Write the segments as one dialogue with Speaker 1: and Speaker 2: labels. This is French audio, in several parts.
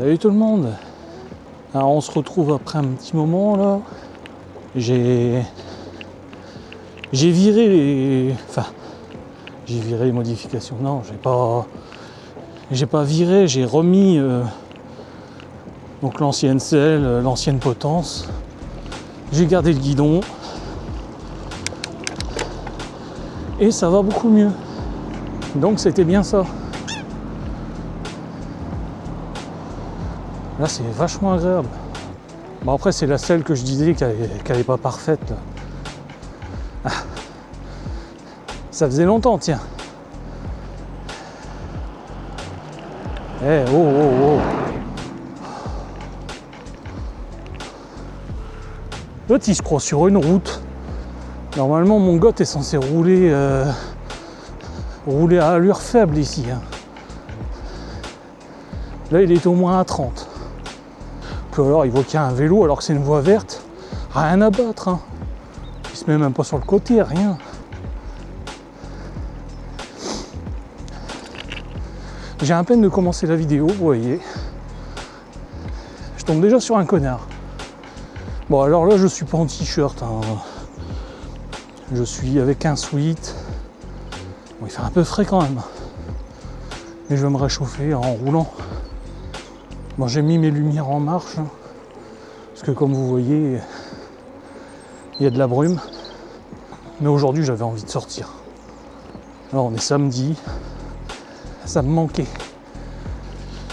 Speaker 1: Salut tout le monde. Alors on se retrouve après un petit moment là. J'ai viré les. Enfin, j'ai viré les modifications. Non, j'ai pas viré, j'ai remis donc l'ancienne selle, l'ancienne potence. J'ai gardé le guidon. Et ça va beaucoup mieux. Donc c'était bien ça. Là c'est vachement agréable. Bon après c'est la selle que je disais qu'elle est pas parfaite. Là. Ah. Ça faisait longtemps tiens. Eh oh oh oh. L'autre il se croit sur une route. Normalement mon goth est censé rouler à allure faible ici. Hein. Là il est au moins à 30. Puis alors il voit qu'il y a un vélo alors que c'est une voie verte. Rien à battre. Hein. Il se met même pas sur le côté, rien. J'ai à peine de commencer la vidéo, vous voyez. Je tombe déjà sur un connard. Bon alors là je suis pas en t-shirt. Hein. Je suis avec un sweat. Bon, il fait un peu frais quand même. Mais je vais me réchauffer en roulant. Bon, j'ai mis mes lumières en marche. Hein, parce que comme vous voyez, il y a de la brume. Mais aujourd'hui j'avais envie de sortir. Alors on est samedi. Ça me manquait.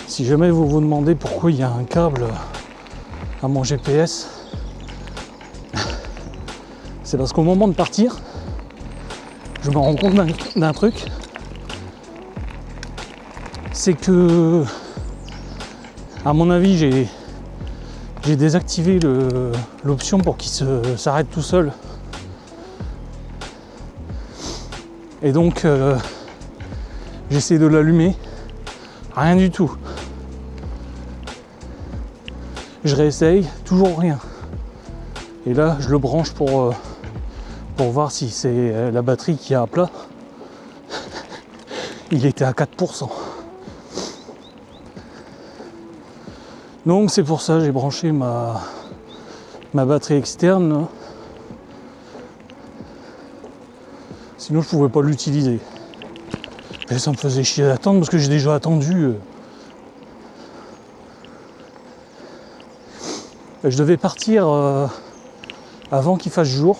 Speaker 1: Si jamais vous vous demandez pourquoi il y a un câble à mon GPS, c'est parce qu'au moment de partir, je me rends compte d'un truc, c'est que, à mon avis, j'ai désactivé l'option pour qu'il s'arrête tout seul. Et donc, j'essaie de l'allumer, rien du tout. Je réessaye, toujours rien. Et là, je le branche pour voir si c'est la batterie qui est à plat. Il était à 4%. Donc c'est pour ça que j'ai branché ma batterie externe. Là. Sinon je pouvais pas l'utiliser. Et ça me faisait chier d'attendre parce que j'ai déjà attendu. Je devais partir avant qu'il fasse jour.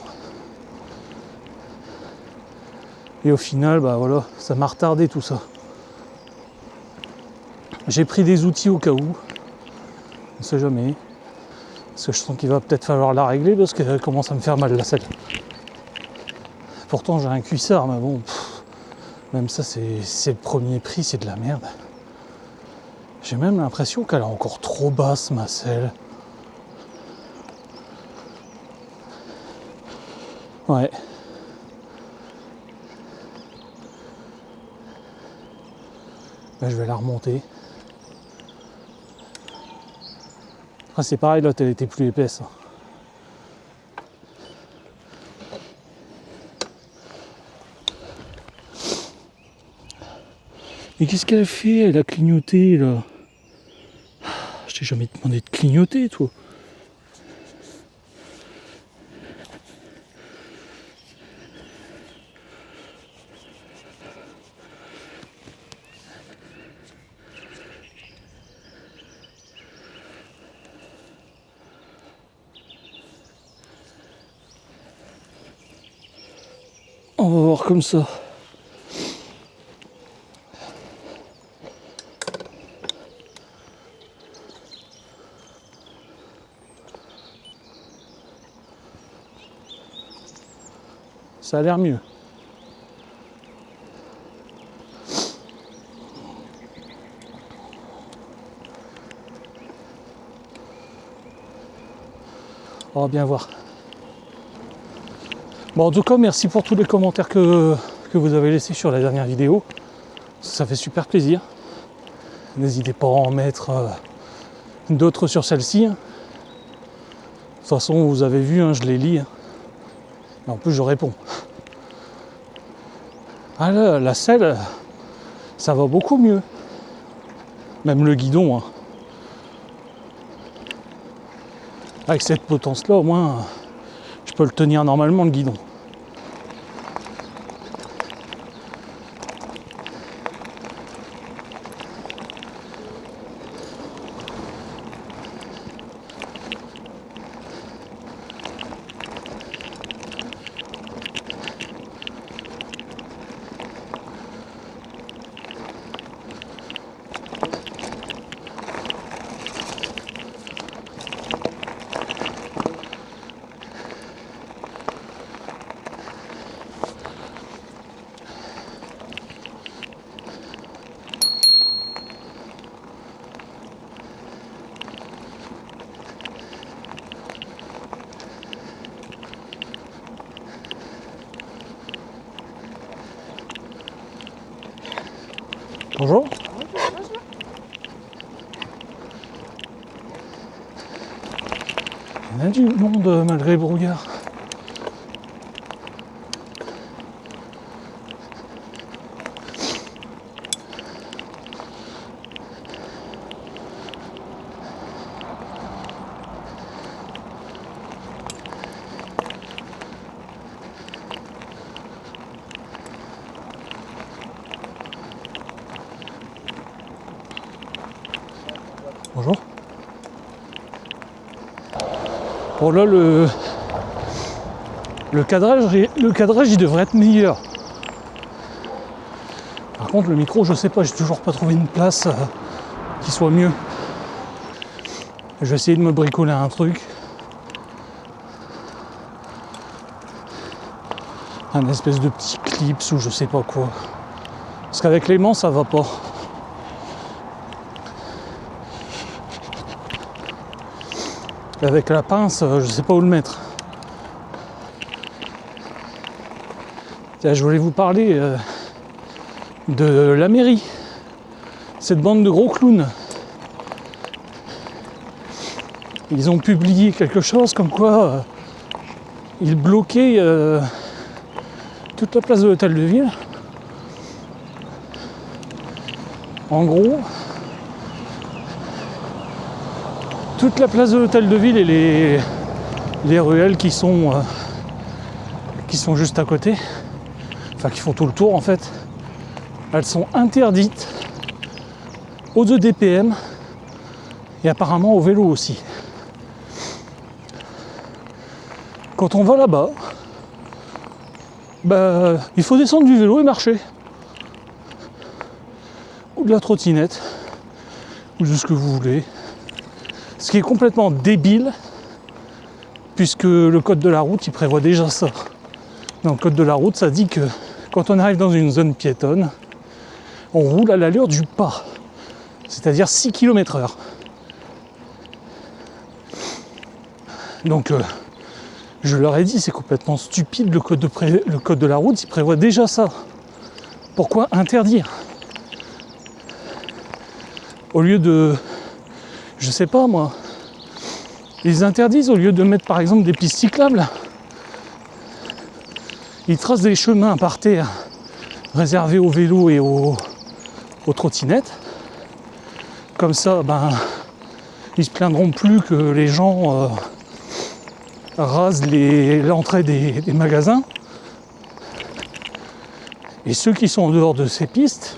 Speaker 1: Et au final, bah voilà, ça m'a retardé tout ça. J'ai pris des outils au cas où. On sait jamais. Parce que je sens qu'il va peut-être falloir la régler parce qu'elle commence à me faire mal la selle. Pourtant j'ai un cuissard, mais bon, même ça c'est le premier prix, c'est de la merde. J'ai même l'impression qu'elle est encore trop basse ma selle. Ouais. Là, je vais la remonter. Après c'est pareil, là elle était plus épaisse. Et qu'est-ce qu'elle fait? Elle a clignoté là. Je t'ai jamais demandé de clignoter toi. On va voir comme ça. Ça a l'air mieux. On va bien voir. Bon, en tout cas, merci pour tous les commentaires que vous avez laissés sur la dernière vidéo. Ça fait super plaisir. N'hésitez pas à en mettre d'autres sur celle-ci. De toute façon, vous avez vu, hein, je les lis. Et en plus, je réponds. Ah là, la selle, ça va beaucoup mieux. Même le guidon. Hein. Avec cette potence-là, au moins, je peux le tenir normalement, le guidon. Bonjour. Il y en a du monde malgré le brouillard. Bonjour. Bon là le cadrage il devrait être meilleur. Par contre le micro je sais pas, j'ai toujours pas trouvé une place qui soit mieux. Je vais essayer de me bricoler un truc. Un espèce de petit clips ou je sais pas quoi. Parce qu'avec l'aimant ça va pas. Avec la pince, je sais pas où le mettre. Tiens, je voulais vous parler de la mairie. Cette bande de gros clowns. Ils ont publié quelque chose comme quoi ils bloquaient toute la place de l'hôtel de ville. En gros, toute la place de l'hôtel de ville et les ruelles qui sont juste à côté, enfin qui font tout le tour en fait, elles sont interdites aux EDPM et apparemment au vélo aussi. Quand on va là-bas, il faut descendre du vélo et marcher. Ou de la trottinette, ou de ce que vous voulez. Ce qui est complètement débile, puisque le code de la route, il prévoit déjà ça. Dans le code de la route, ça dit que quand on arrive dans une zone piétonne, on roule à l'allure du pas, c'est-à-dire 6 km/h. Donc, je leur ai dit, c'est complètement stupide, le code de la route, il prévoit déjà ça. Pourquoi interdire ? Au lieu de... Je sais pas moi, ils interdisent au lieu de mettre par exemple des pistes cyclables. Ils tracent des chemins par terre réservés aux vélos et aux trottinettes. Comme ça, ils se plaindront plus que les gens rasent l'entrée des magasins. Et ceux qui sont en dehors de ces pistes,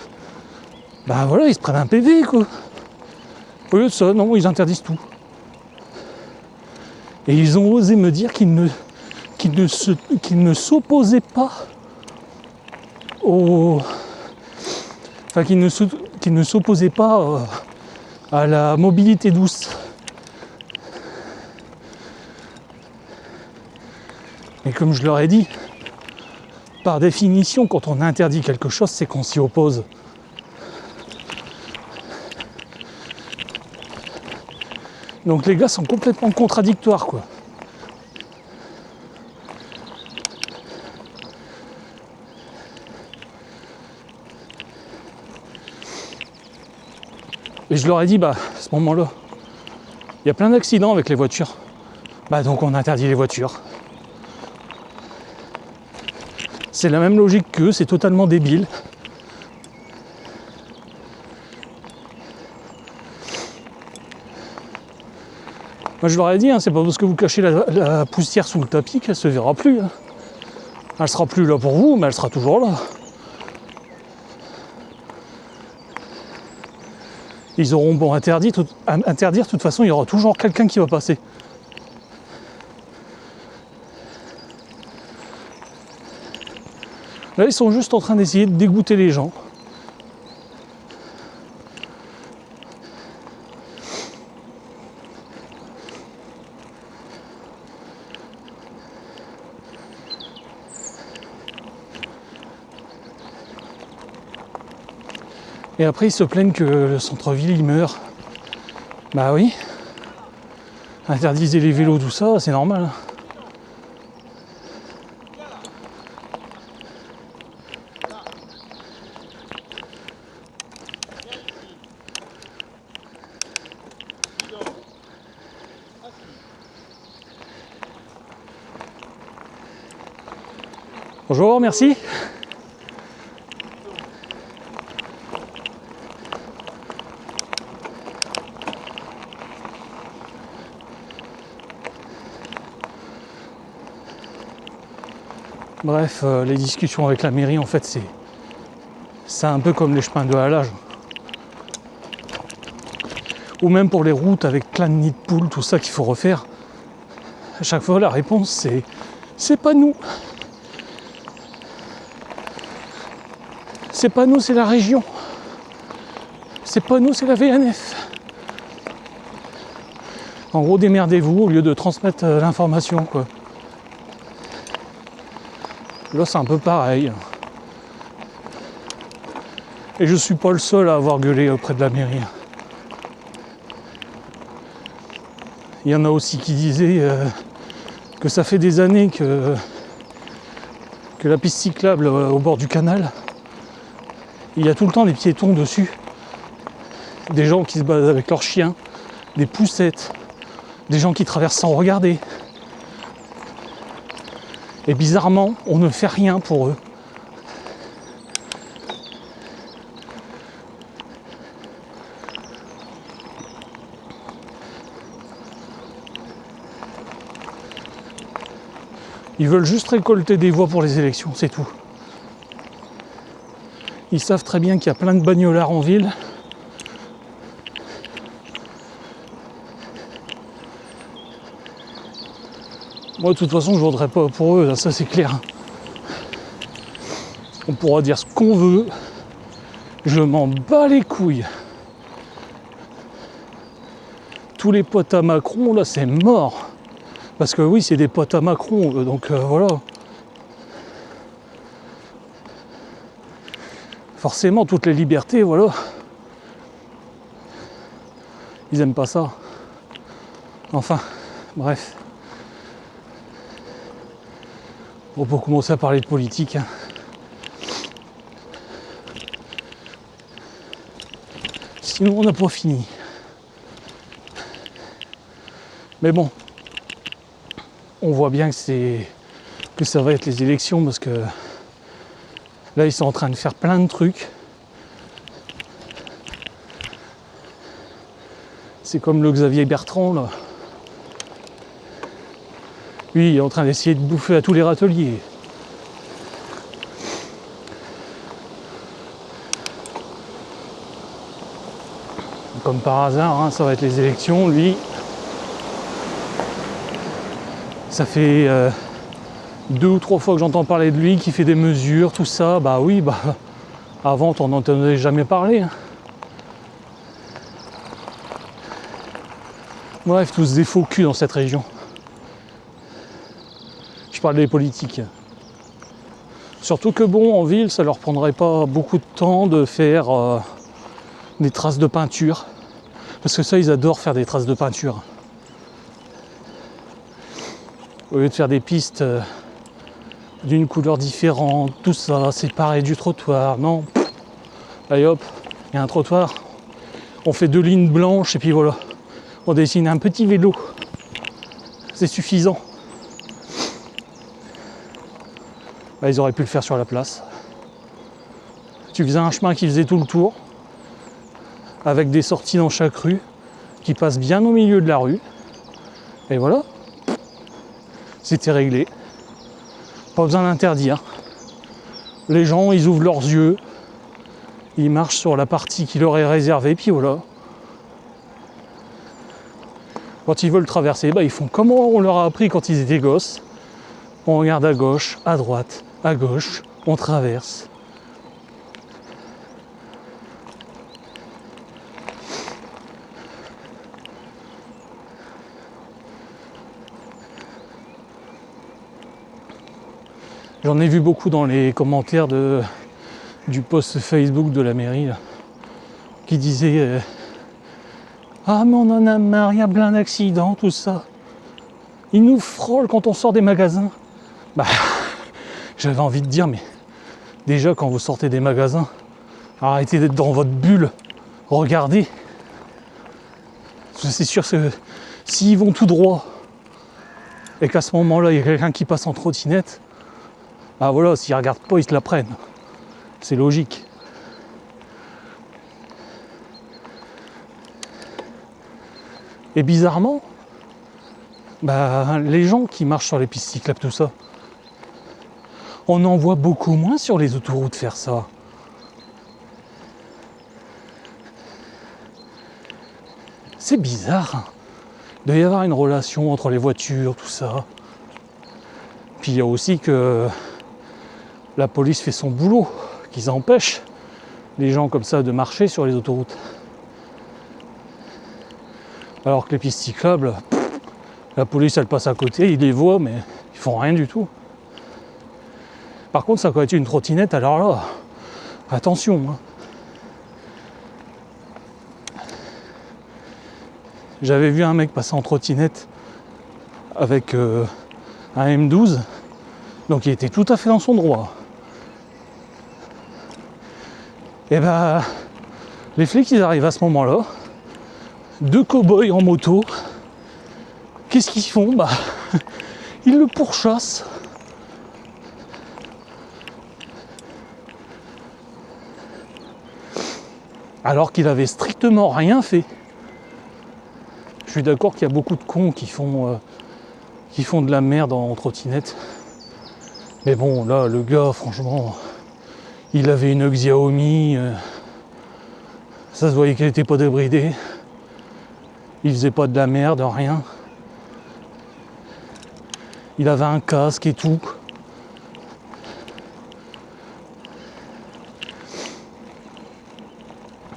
Speaker 1: ils se prennent un PV quoi. Au lieu de ça, non, ils interdisent tout. Et ils ont osé me dire qu'ils ne s'opposaient pas qu'ils ne s'opposaient pas à la mobilité douce. Et comme je leur ai dit, par définition, quand on interdit quelque chose, c'est qu'on s'y oppose. Donc les gars sont complètement contradictoires quoi. Et je leur ai dit, à ce moment-là, il y a plein d'accidents avec les voitures. Donc on interdit les voitures. C'est la même logique qu'eux, c'est totalement débile. Moi je leur ai dit, hein, c'est pas parce que vous cachez la poussière sous le tapis qu'elle se verra plus. Hein. Elle sera plus là pour vous, mais elle sera toujours là. Ils auront beau interdire, de toute façon, il y aura toujours quelqu'un qui va passer. Là, ils sont juste en train d'essayer de dégoûter les gens. Et après, ils se plaignent que le centre-ville, il meurt. Bah oui. Interdisez les vélos, tout ça, c'est normal. Bonjour, merci. Bref, les discussions avec la mairie, en fait, c'est un peu comme les chemins de halage. Ou même pour les routes avec plein de nids de poules, tout ça qu'il faut refaire. À chaque fois, la réponse, c'est pas nous. C'est pas nous, c'est la région. C'est pas nous, c'est la VNF. En gros, démerdez-vous au lieu de transmettre l'information, quoi. Là, c'est un peu pareil. Et je suis pas le seul à avoir gueulé auprès de la mairie. Il y en a aussi qui disaient que ça fait des années que la piste cyclable au bord du canal, il y a tout le temps des piétons dessus. Des gens qui se baladent avec leurs chiens, des poussettes, des gens qui traversent sans regarder. Et bizarrement, on ne fait rien pour eux. Ils veulent juste récolter des voix pour les élections, c'est tout. Ils savent très bien qu'il y a plein de bagnolards en ville. Moi, de toute façon, je ne voterai pas pour eux, là, ça c'est clair. On pourra dire ce qu'on veut. Je m'en bats les couilles. Tous les potes à Macron, là, c'est mort. Parce que oui, c'est des potes à Macron, donc voilà. Forcément, toutes les libertés, voilà. Ils aiment pas ça. Enfin, bref. On peut commencer à parler de politique. Hein. Sinon, on n'a pas fini. Mais bon, on voit bien que ça va être les élections parce que là, ils sont en train de faire plein de trucs. C'est comme le Xavier Bertrand, là. Lui, il est en train d'essayer de bouffer à tous les râteliers. Comme par hasard, hein, ça va être les élections. Lui, ça fait 2 ou 3 fois que j'entends parler de lui, qui fait des mesures, tout ça. Bah oui, bah avant, t'en entendais jamais parler. Hein. Bref, tous des faux culs dans cette région. Je parle des politiques. Surtout que bon, en ville, ça leur prendrait pas beaucoup de temps de faire des traces de peinture. Parce que ça, ils adorent faire des traces de peinture. Au lieu de faire des pistes d'une couleur différente, tout ça, séparé du trottoir. Non. Allez hop, il y a un trottoir. On fait 2 lignes blanches et puis voilà. On dessine un petit vélo. C'est suffisant. Bah, ils auraient pu le faire sur la place. Tu faisais un chemin qui faisait tout le tour, avec des sorties dans chaque rue, qui passent bien au milieu de la rue. Et voilà, c'était réglé. Pas besoin d'interdire. Les gens, ils ouvrent leurs yeux, ils marchent sur la partie qui leur est réservée, puis voilà. Quand ils veulent traverser, ils font comme on leur a appris quand ils étaient gosses. On regarde à gauche, à droite, à gauche, on traverse. J'en ai vu beaucoup dans les commentaires du post Facebook de la mairie là, qui disaient ah mais on en a marre, il y a plein d'accidents, tout ça. Ils nous frôlent quand on sort des magasins. J'avais envie de dire, mais déjà quand vous sortez des magasins, arrêtez d'être dans votre bulle, regardez. C'est sûr que s'ils vont tout droit et qu'à ce moment-là, il y a quelqu'un qui passe en trottinette, voilà, s'ils regardent pas, ils se la prennent. C'est logique. Et bizarrement, les gens qui marchent sur les pistes cyclables, tout ça, on en voit beaucoup moins sur les autoroutes faire ça. C'est bizarre. Il doit y avoir une relation entre les voitures, tout ça. Puis il y a aussi que la police fait son boulot, qu'ils empêchent les gens comme ça de marcher sur les autoroutes. Alors que les pistes cyclables, la police elle passe à côté, ils les voient, mais ils font rien du tout. Par contre, ça peut être une trottinette, alors là, attention. J'avais vu un mec passer en trottinette avec un M12, donc il était tout à fait dans son droit. Et les flics ils arrivent à ce moment-là, deux cow-boys en moto, qu'est-ce qu'ils font ? Ils le pourchassent. Alors qu'il avait strictement rien fait. Je suis d'accord qu'il y a beaucoup de cons qui font de la merde en trottinette. Mais bon, là, le gars, franchement, il avait une Xiaomi. Ça se voyait qu'elle n'était pas débridée. Il faisait pas de la merde, rien. Il avait un casque et tout.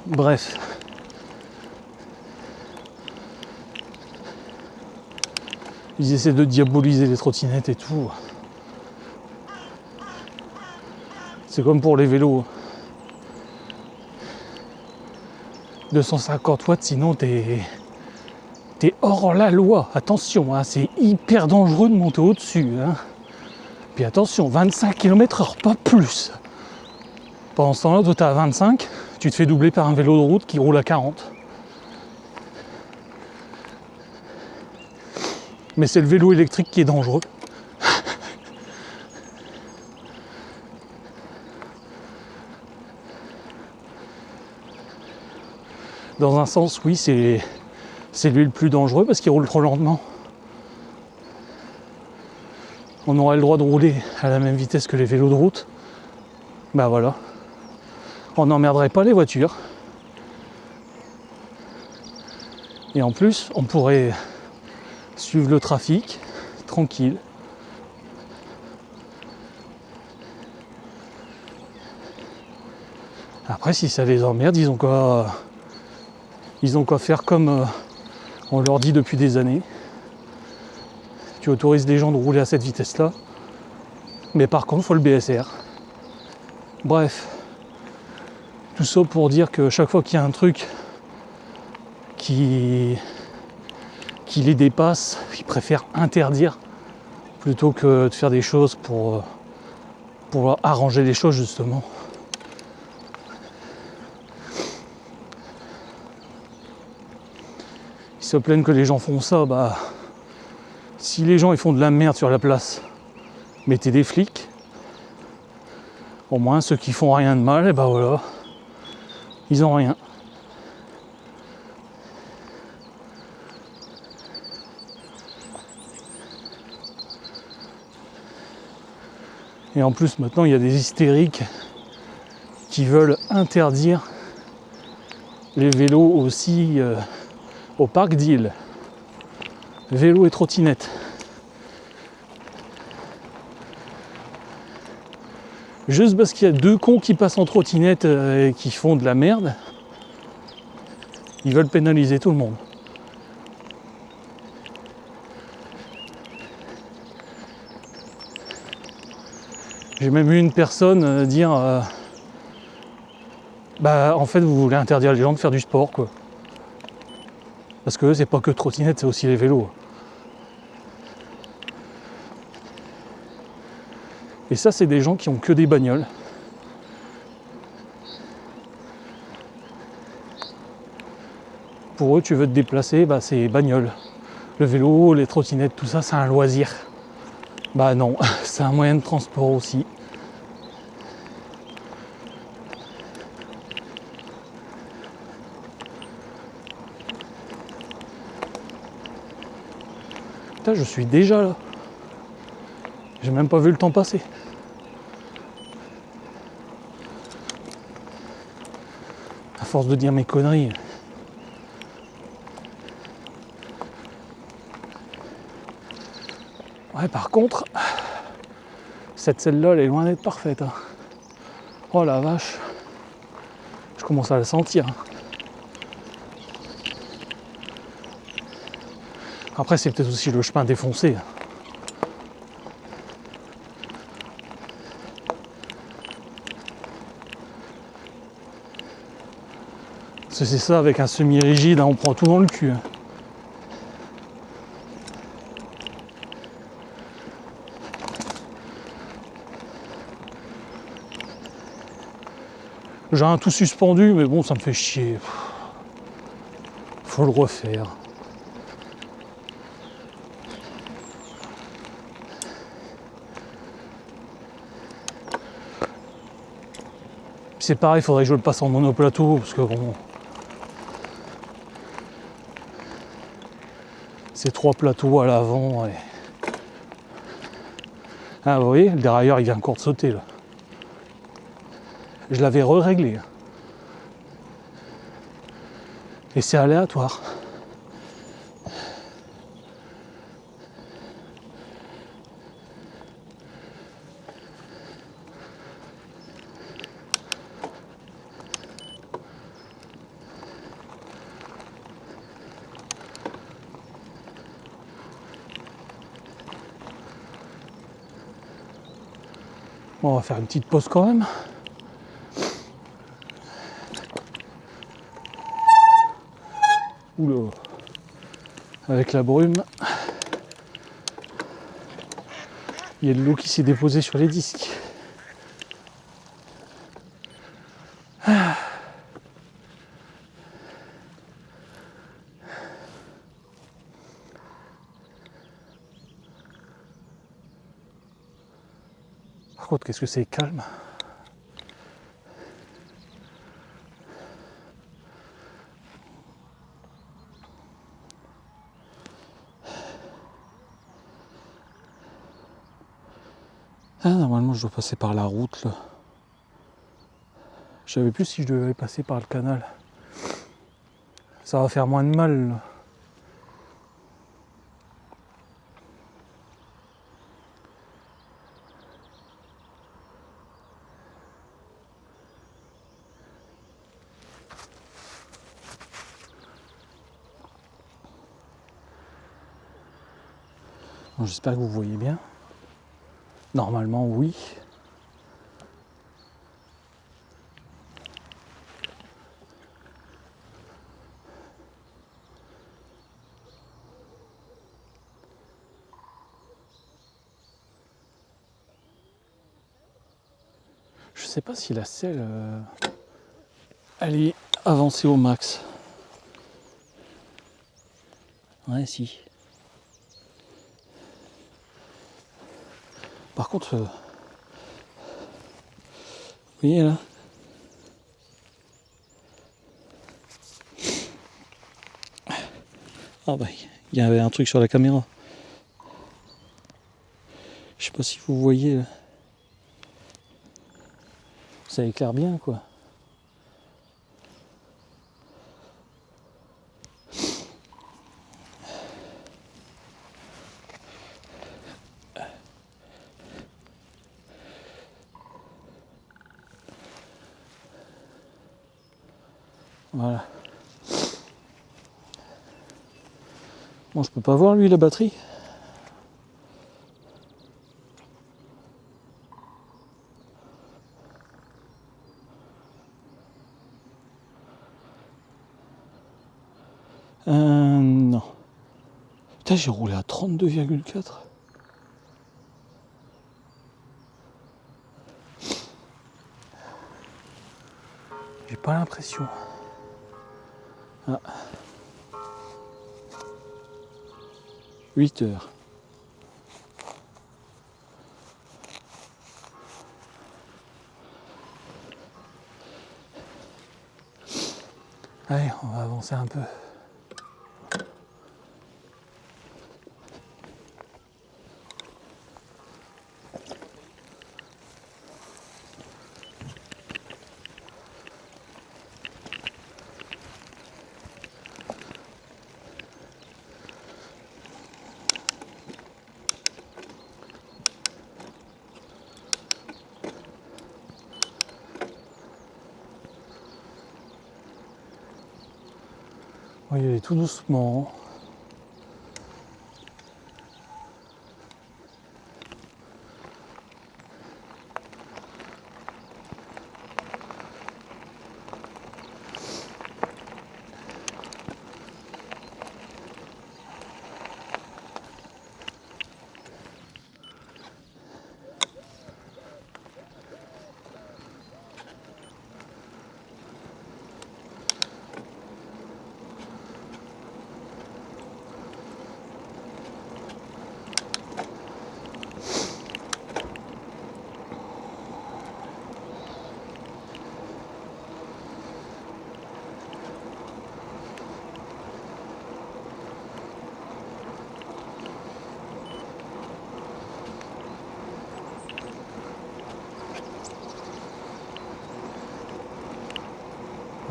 Speaker 1: Bref. Ils essaient de diaboliser les trottinettes et tout. C'est comme pour les vélos. 250 watts, sinon t'es hors la loi. Attention, c'est hyper dangereux de monter au-dessus. Puis attention, 25 km/h, pas plus. Pendant ce temps-là, toi t'es à 25, tu te fais doubler par un vélo de route qui roule à 40. Mais c'est le vélo électrique qui est dangereux. Dans un sens, oui, c'est lui le plus dangereux parce qu'il roule trop lentement. On aurait le droit de rouler à la même vitesse que les vélos de route. Voilà. On n'emmerderait pas les voitures. Et en plus, on pourrait suivre le trafic tranquille. Après, si ça les emmerde, ils ont quoi faire comme on leur dit depuis des années. Tu autorises les gens de rouler à cette vitesse-là, mais par contre, il faut le BSR. Bref, tout ça pour dire que chaque fois qu'il y a un truc qui les dépasse, ils préfèrent interdire plutôt que de faire des choses pour arranger les choses justement. Ils se plaignent que les gens font ça, si les gens ils font de la merde sur la place, mettez des flics. Au moins ceux qui font rien de mal, et voilà, ils ont rien. Et en plus, maintenant, il y a des hystériques qui veulent interdire les vélos aussi au parc d'Île. Vélo et trottinette. Juste parce qu'il y a 2 cons qui passent en trottinette et qui font de la merde, ils veulent pénaliser tout le monde. J'ai même eu une personne dire bah en fait vous voulez interdire les gens de faire du sport quoi. Parce que c'est pas que trottinette, c'est aussi les vélos. Et ça c'est des gens qui ont que des bagnoles. Pour eux tu veux te déplacer, bah c'est bagnole. Le vélo, les trottinettes, tout ça c'est un loisir. Bah non, c'est un moyen de transport aussi. Putain, je suis déjà là. J'ai même pas vu le temps passer. À force de dire mes conneries. Ouais, par contre, cette selle-là, elle est loin d'être parfaite. Hein. Oh la vache. Je commence à la sentir. Après, c'est peut-être aussi le chemin défoncé. Parce que c'est ça, avec un semi-rigide, hein, on prend tout dans le cul. Hein. J'ai un tout suspendu, mais bon, ça me fait chier. Faut le refaire. C'est pareil, il faudrait que je le passe en monoplateau, parce que bon... C'est 3 plateaux à l'avant. Et... Ah, vous voyez, le dérailleur, il vient encore de sauter, là. Je l'avais réglé. Et c'est aléatoire. Bon, on va faire une petite pause quand même. Oula. Avec la brume. Il y a de l'eau qui s'est déposée sur les disques. Par contre, qu'est-ce que c'est calme. Ah, normalement, je dois passer par la route, là. Je savais plus si je devais passer par le canal. Ça va faire moins de mal, là. Bon, j'espère que vous voyez bien. Normalement, oui. Je sais pas si la selle, elle est avancée au max. Ouais, si. Par contre, vous voyez là, ah bah il y avait un truc sur la caméra. Je sais pas si vous voyez là. Ça éclaire bien quoi. Voilà. Bon, je peux pas voir lui la batterie. Non. Putain, j'ai roulé à 32,4. J'ai pas l'impression. Ah. 8 heures. Allez, on va avancer un peu. On va y aller tout doucement.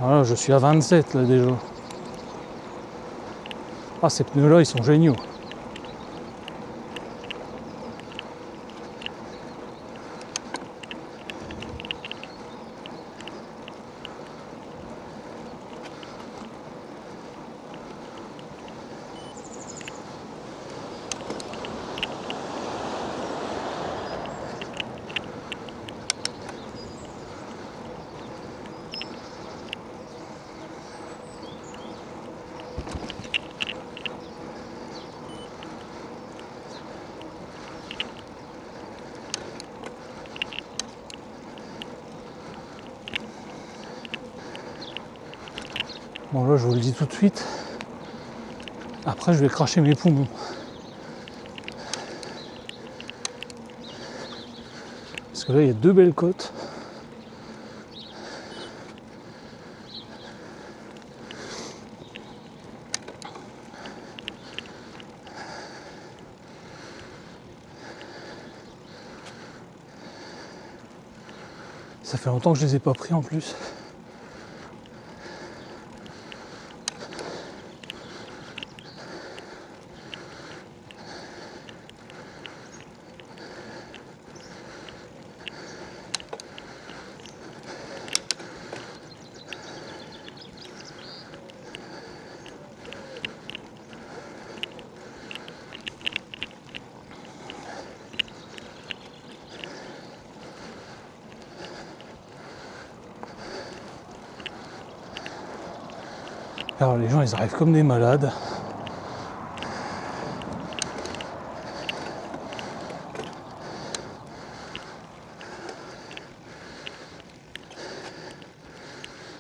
Speaker 1: Voilà, je suis à 27 là déjà. Ah, ces pneus là ils sont géniaux. Bon là je vous le dis tout de suite, après je vais cracher mes poumons. Parce que là il y a deux belles côtes. Ça fait longtemps que je les ai pas pris en plus. Alors les gens ils arrivent comme des malades.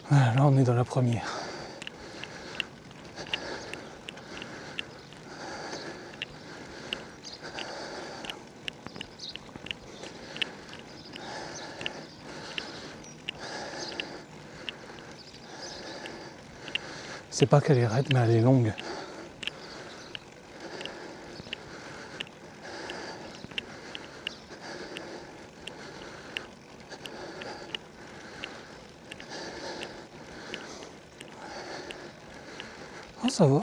Speaker 1: Voilà, là on est dans la première. C'est pas qu'elle est raide mais elle est longue. ça va.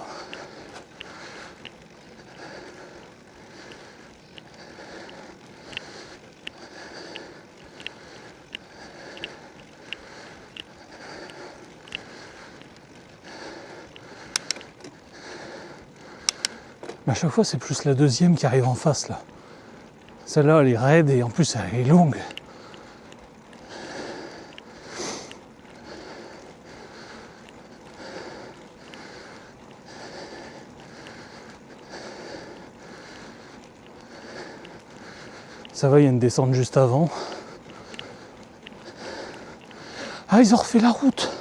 Speaker 1: Mais à chaque fois, c'est plus la deuxième qui arrive en face, là. Celle-là, elle est raide et en plus, elle est longue. Ça va, il y a une descente juste avant. Ah, ils ont refait la route.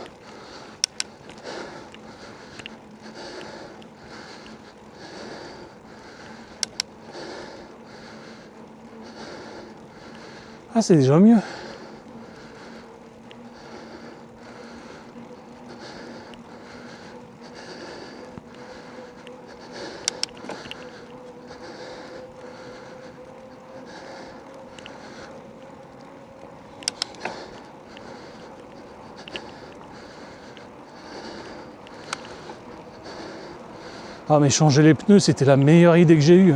Speaker 1: Ah, c'est déjà mieux. Ah, mais changer les pneus, c'était la meilleure idée que j'ai eue.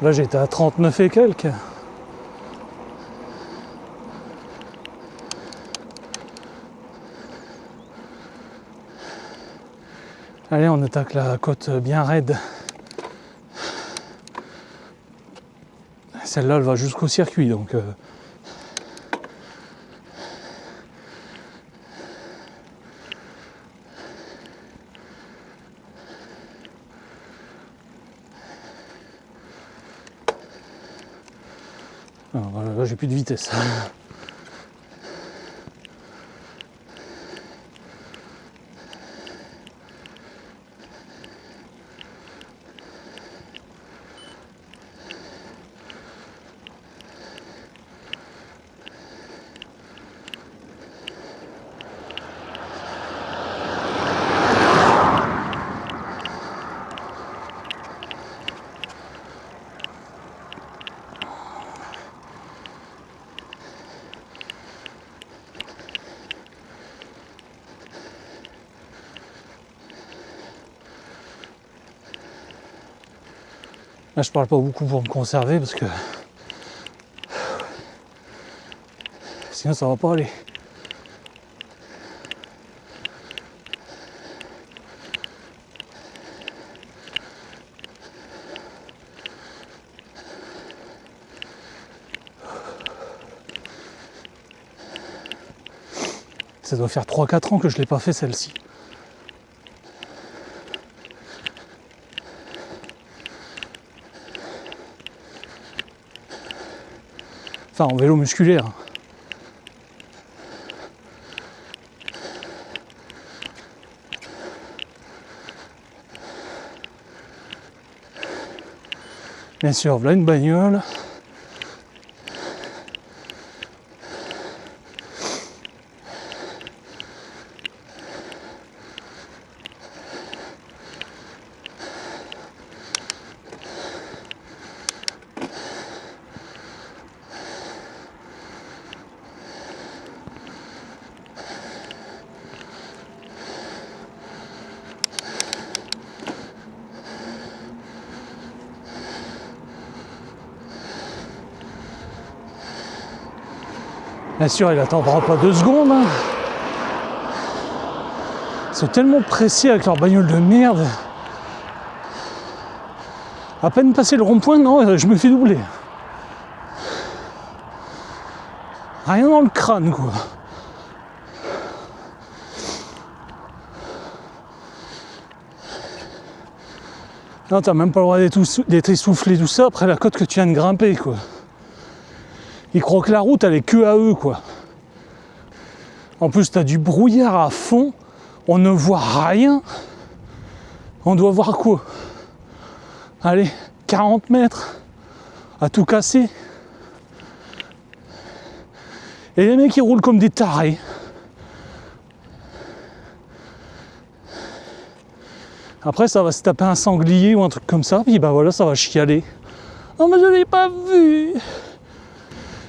Speaker 1: Là, j'étais à 39 et quelques. Allez, on attaque la côte bien raide. Celle-là, elle va jusqu'au circuit, donc... Alors, voilà, là, j'ai plus de vitesse. Là, je parle pas beaucoup pour me conserver parce que sinon ça va pas aller. Ça doit faire 3-4 ans que je l'ai pas fait celle-ci. Enfin, en vélo musculaire. Bien sûr, voilà une bagnole. Bien sûr, il attendra pas 2 secondes. Hein. Ils sont tellement pressés avec leur bagnole de merde. À peine passé le rond-point, non, je me fais doubler. Rien dans le crâne, quoi. Non, t'as même pas le droit d'être essoufflé, tout ça, après la côte que tu viens de grimper, quoi. Ils croient que la route, elle est que à eux, quoi. En plus, t'as du brouillard à fond, on ne voit rien. On doit voir quoi? Allez, 40 mètres, à tout casser. Et les mecs ils roulent comme des tarés. Après ça va se taper un sanglier ou un truc comme ça, puis bah voilà, ça va chialer. Oh mais je l'ai pas vu.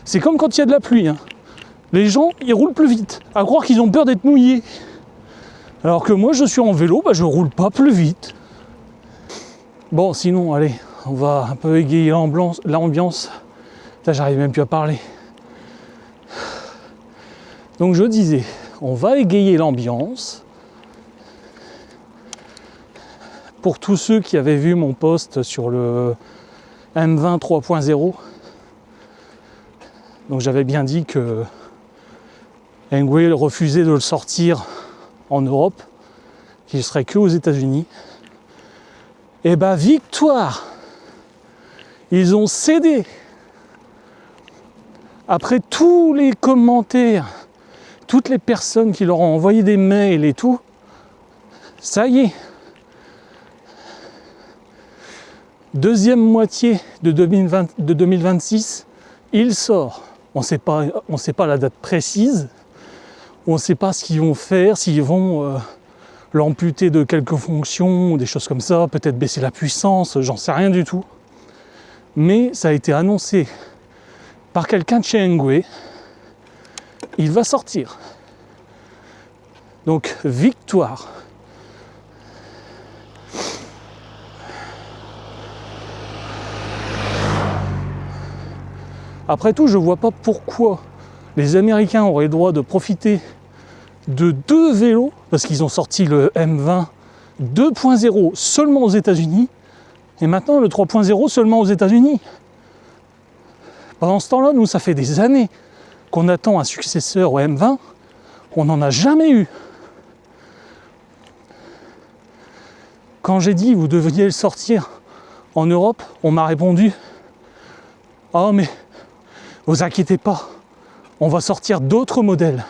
Speaker 1: C'est comme quand il y a de la pluie, hein. Les gens ils roulent plus vite, à croire qu'ils ont peur d'être mouillés. Alors que moi je suis en vélo, bah je roule pas plus vite. Bon sinon allez, on va un peu égayer l'ambiance. Là j'arrive même plus à parler. Donc je disais, on va égayer l'ambiance. Pour tous ceux qui avaient vu mon post sur le M20 3.0, donc j'avais bien dit que Engway refusait de le sortir en Europe, qu'il serait que aux États-Unis. Et bah victoire! Ils ont cédé. Après tous les commentaires, toutes les personnes qui leur ont envoyé des mails et tout, ça y est. Deuxième moitié de 2026, il sort. On sait pas la date précise. On ne sait pas ce qu'ils vont faire, s'ils vont l'amputer de quelques fonctions, des choses comme ça, peut-être baisser la puissance, j'en sais rien du tout. Mais ça a été annoncé par quelqu'un de chez Engway. Il va sortir. Donc, victoire. Après tout, je vois pas pourquoi les Américains auraient le droit de profiter de deux vélos, parce qu'ils ont sorti le M20 2.0 seulement aux États-Unis, et maintenant le 3.0 seulement aux États-Unis. Pendant ce temps-là, nous, ça fait des années qu'on attend un successeur au M20, on n'en a jamais eu. Quand j'ai dit vous devriez le sortir en Europe, on m'a répondu « Oh mais vous inquiétez pas, on va sortir d'autres modèles. »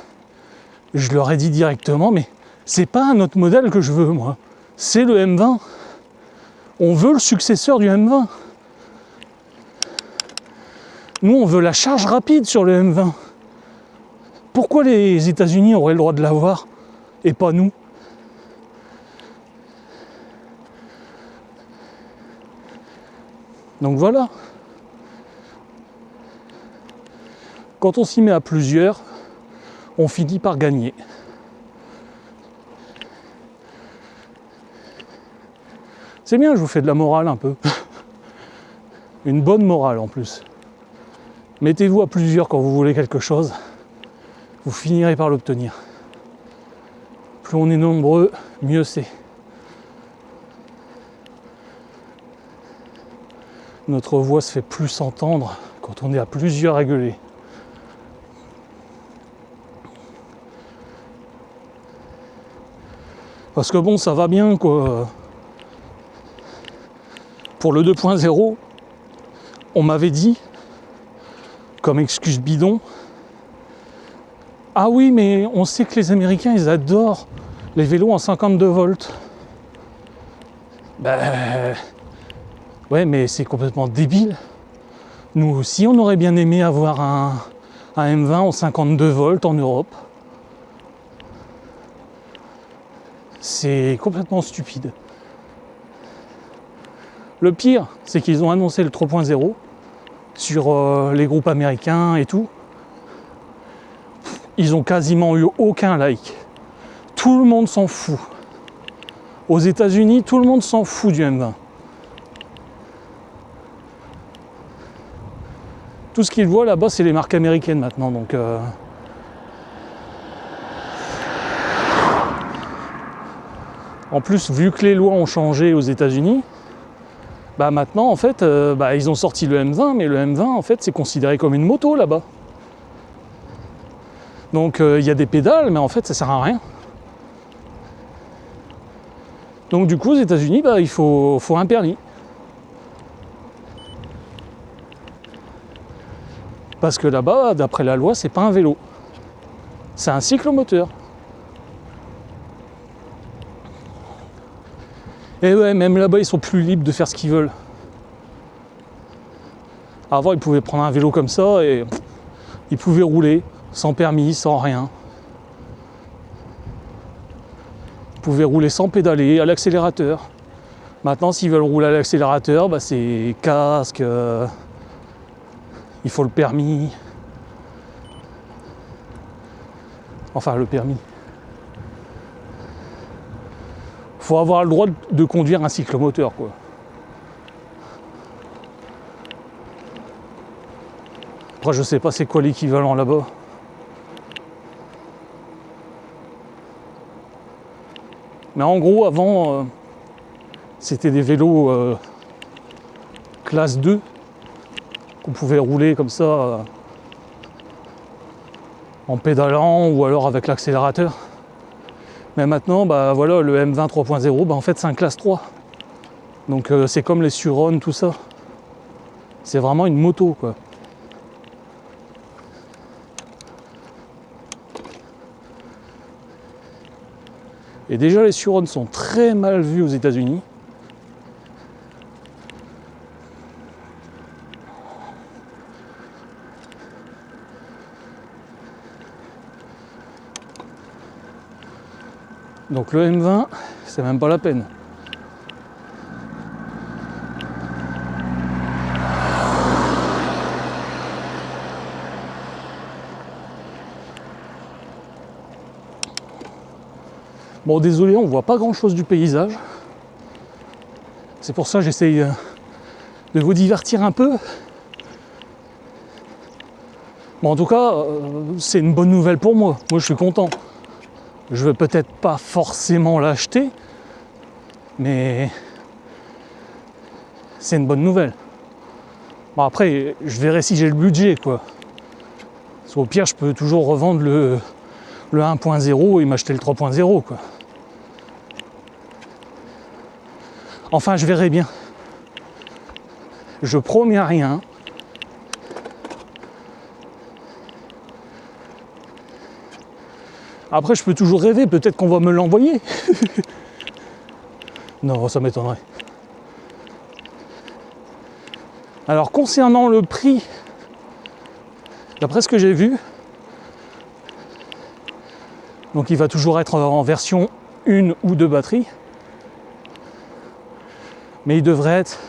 Speaker 1: Je leur ai dit directement, mais c'est pas un autre modèle que je veux, moi. C'est le M20. On veut le successeur du M20. Nous, on veut la charge rapide sur le M20. Pourquoi les États-Unis auraient le droit de l'avoir et pas nous? Donc voilà. Quand on s'y met à plusieurs, on finit par gagner. C'est bien, je vous fais de la morale un peu. Une bonne morale en plus. Mettez-vous à plusieurs quand vous voulez quelque chose, vous finirez par l'obtenir. Plus on est nombreux, mieux c'est. Notre voix se fait plus entendre quand on est à plusieurs à gueuler. Parce que bon, ça va bien quoi. Pour le 2.0, on m'avait dit, comme excuse bidon, ah oui, mais on sait que les Américains, ils adorent les vélos en 52 volts. Ben, ouais, mais c'est complètement débile. Nous aussi, on aurait bien aimé avoir un M20 en 52 volts en Europe. C'est complètement stupide. Le pire, c'est qu'ils ont annoncé le 3.0 sur les groupes américains et tout. Ils ont quasiment eu aucun like. Tout le monde s'en fout. Aux États-Unis, tout le monde s'en fout du M20. Tout ce qu'ils voient là-bas, c'est les marques américaines maintenant. Donc, en plus, vu que les lois ont changé aux États-Unis, bah maintenant, en fait, ils ont sorti le M20, mais le M20, en fait, c'est considéré comme une moto là-bas. Donc, il y a des pédales, mais en fait, ça sert à rien. Donc, du coup, aux États-Unis, il faut un permis. Parce que là-bas, d'après la loi, c'est pas un vélo. C'est un cyclomoteur. Et ouais, même là-bas, ils sont plus libres de faire ce qu'ils veulent. Avant, ils pouvaient prendre un vélo comme ça et ils pouvaient rouler. sans permis, sans rien. Ils pouvaient rouler sans pédaler, à l'accélérateur. Maintenant, s'ils veulent rouler à l'accélérateur, bah, c'est casque, il faut le permis. Enfin, le permis. Faut avoir le droit de conduire un cyclomoteur, quoi. Après, je sais pas c'est quoi l'équivalent là-bas. Mais en gros, avant, c'était des vélos classe 2 qu'on pouvait rouler comme ça en pédalant ou alors avec l'accélérateur. Mais maintenant, bah voilà, le M20 3.0, bah en fait c'est un classe 3. Donc c'est comme les Suron, tout ça. C'est vraiment une moto, quoi. Et déjà les Suron sont très mal vus aux États-Unis. Donc le M20, c'est même pas la peine. Bon, désolé, on voit pas grand chose du paysage. C'est pour ça que j'essaye de vous divertir un peu. Bon, en tout cas, c'est une bonne nouvelle pour moi. Moi, je suis content. Je vais peut-être pas forcément l'acheter, mais c'est une bonne nouvelle. Bon, après, je verrai si j'ai le budget, quoi. Parce qu'au pire, je peux toujours revendre le 1.0 et m'acheter le 3.0, quoi. Enfin, je verrai bien. Je promets rien. Après, je peux toujours rêver, peut-être qu'on va me l'envoyer. Non, ça m'étonnerait. Alors, concernant le prix, d'après ce que j'ai vu, donc il va toujours être en version 1 ou 2 batteries, mais il devrait être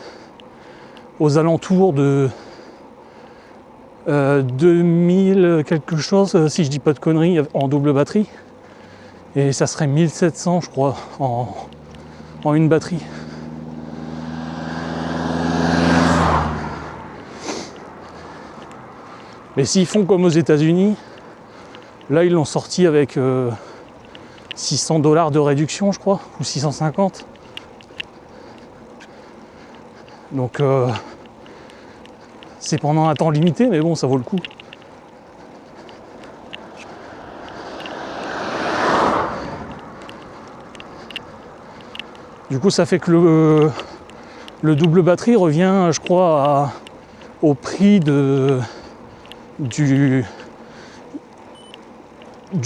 Speaker 1: aux alentours de 2000 quelque chose, si je dis pas de conneries, en double batterie. Et ça serait 1700, je crois, en une batterie. Mais s'ils font comme aux États-Unis, là ils l'ont sorti avec 600 $ de réduction, je crois, ou 650. Donc c'est pendant un temps limité, mais bon, ça vaut le coup. Du coup, ça fait que le double batterie revient, je crois, au prix du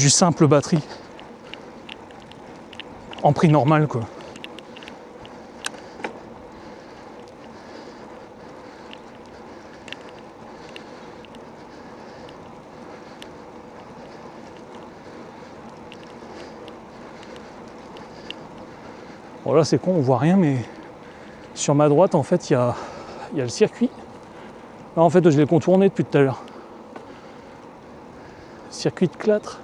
Speaker 1: simple batterie. En prix normal, quoi. Bon, là c'est con, on voit rien, mais sur ma droite en fait il y a le circuit. Là en fait je l'ai contourné depuis tout à l'heure. Circuit de Clatre.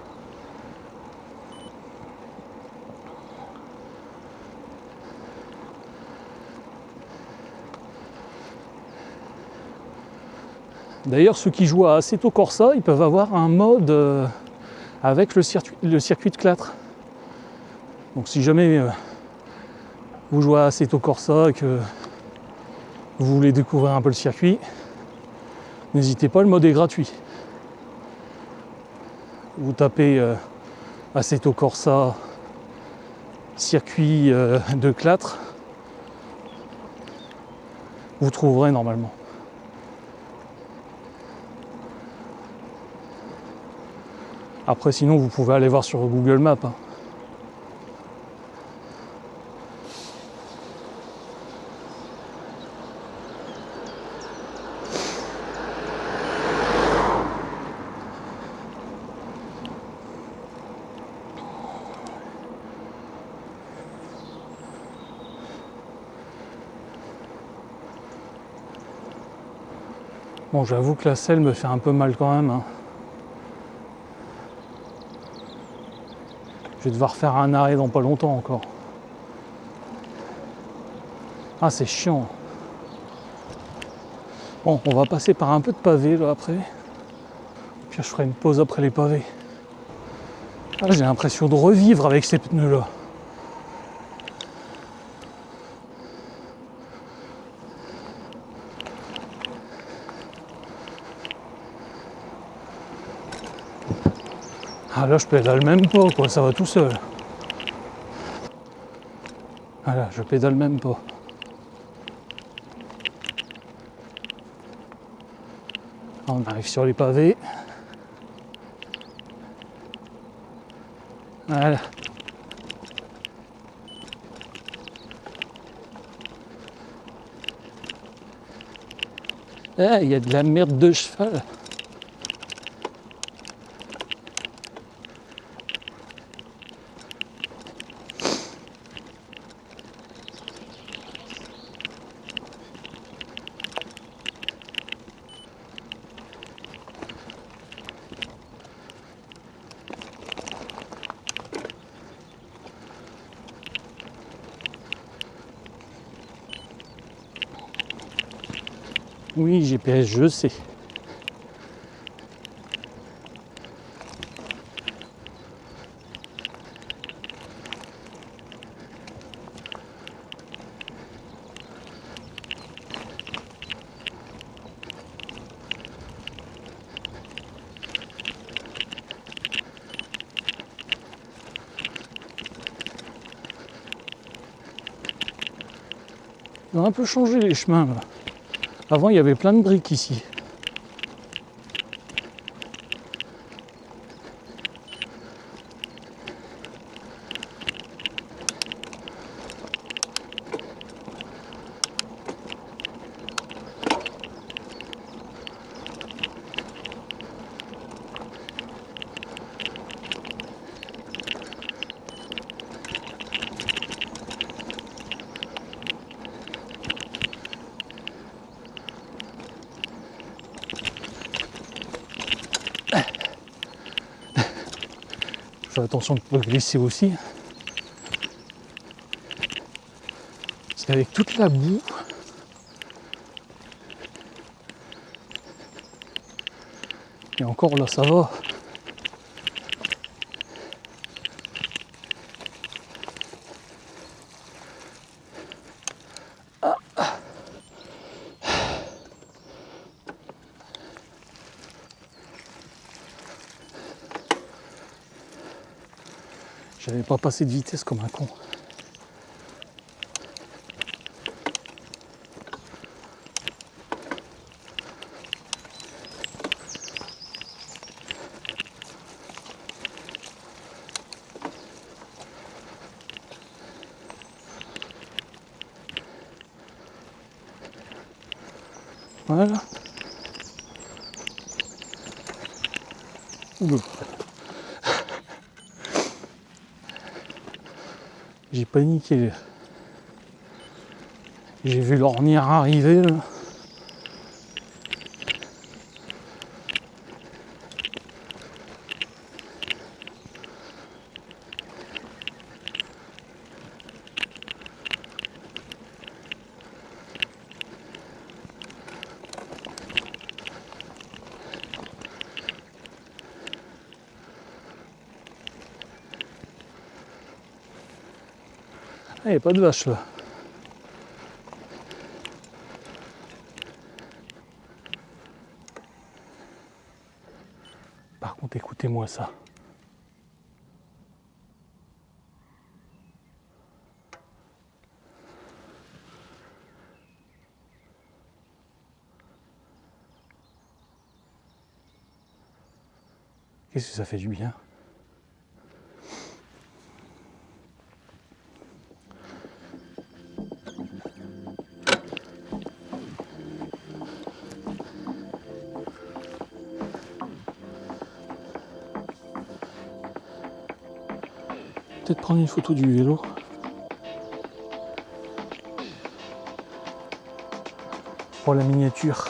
Speaker 1: D'ailleurs ceux qui jouent à Assetto Corsa, ils peuvent avoir un mode avec le circuit de Clatre. Donc si jamais vous jouez à Assetto Corsa et que vous voulez découvrir un peu le circuit, n'hésitez pas, le mode est gratuit. Vous tapez Assetto Corsa circuit de Clatre, vous trouverez normalement. Après sinon vous pouvez aller voir sur Google Maps. Hein. Bon, j'avoue que la selle me fait un peu mal quand même, hein. Je vais devoir faire un arrêt dans pas longtemps encore. Ah, c'est chiant. Bon, on va passer par un peu de pavé là après. Puis je ferai une pause après les pavés. Ah, j'ai l'impression de revivre avec ces pneus là. Ah là, je pédale même pas, quoi, ça va tout seul. Ah là, je pédale même pas. On arrive sur les pavés. Voilà. Ah, il y a de la merde de cheval. Oui, GPS, je sais. Ils ont un peu changé les chemins là. Avant, il y avait plein de briques ici. Fais attention de ne pas glisser aussi. Parce qu'avec toute la boue, et encore là ça va. J'avais pas passé de vitesse comme un con. Voilà. Ouh. J'ai paniqué. J'ai vu l'ornière arriver là. Il n'y a pas de vache là. Par contre, écoutez-moi ça. Qu'est-ce que ça fait du bien? Peut-être prendre une photo du vélo. Pour la miniature.